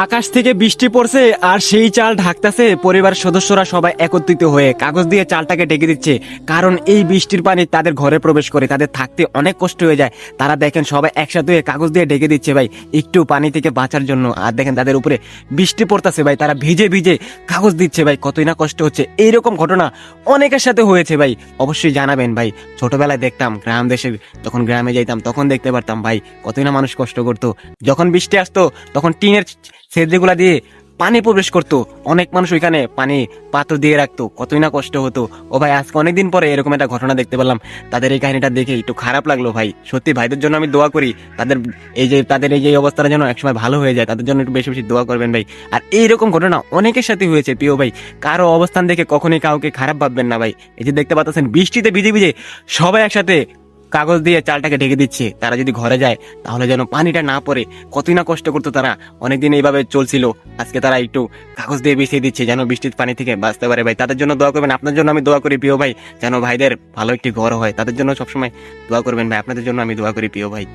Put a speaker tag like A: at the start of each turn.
A: আকাশ থেকে বৃষ্টি পড়ছে আর সেই চাল ঢাকতেছে, পরিবারের সদস্যরা সবাই একত্রিত হয়ে কাগজ দিয়ে চালটাকে ঢেকে দিচ্ছে। কারণ এই বৃষ্টির পানি তাদের ঘরে প্রবেশ করে, তাদের থাকতে অনেক কষ্ট হয়ে যায়। তারা দেখেন সবাই একসাথে হয়ে কাগজ দিয়ে ঢেকে দিচ্ছে ভাই, একটু পানি থেকে বাঁচার জন্য। আর দেখেন তাদের উপরে বৃষ্টি পড়তেছে ভাই, তারা ভিজে ভিজে কাগজ দিচ্ছে ভাই, কতই না কষ্ট হচ্ছে। এইরকম ঘটনা অনেকের সাথে হয়েছে ভাই, অবশ্যই জানাবেন ভাই। ছোটবেলায় দেখতাম গ্রাম দেশে, যখন গ্রামে যাইতাম তখন দেখতে পারতাম ভাই কতই না মানুষ কষ্ট করতো। যখন বৃষ্টি আসতো তখন টিনের সেদ্রিগুলা দিয়ে পানি প্রবেশ করতো, অনেক মানুষ ওইখানে পানি পাত্র দিয়ে রাখতো, কতই না কষ্ট হতো। ও ভাই আজকে অনেকদিন পরে এরকম একটা ঘটনা দেখতে পেলাম, তাদের এই কাহিনীটা দেখে একটু খারাপ লাগলো ভাই। সত্যি ভাইদের জন্য আমি দোয়া করি, তাদের এই যে অবস্থাটা যেন একসময় ভালো হয়ে যায়, তাদের জন্য একটু বেশি বেশি দোয়া করবেন ভাই। আর এইরকম ঘটনা অনেকের সাথে হয়েছে প্রিয় ভাই, কারো অবস্থান দেখে কখনোই কাউকে খারাপ ভাববেন না ভাই। এই যে দেখতে পাচ্ছেন বৃষ্টিতে ভিজে ভিজে সবাই একসাথে কাগজ দিয়ে চালটাকে ঢেকে দিচ্ছে, তারা যদি ঘরে যায় তাহলে যেন পানিটা না পড়ে। কতই না কষ্ট করতো তারা, অনেকদিন এইভাবে চলছিল। আজকে তারা একটু কাগজ দিয়ে বিছিয়ে দিচ্ছে যেন বৃষ্টির পানি থেকে বাঁচতে পারে ভাই। তাদের জন্য দোয়া করবেন, আপনার জন্য আমি দোয়া করি প্রিয় ভাই, যেন ভাইদের ভালো একটি ঘর হয়। তাদের জন্য সবসময় দোয়া করবেন ভাই, আপনাদের জন্য আমি দোয়া করি প্রিয় ভাই।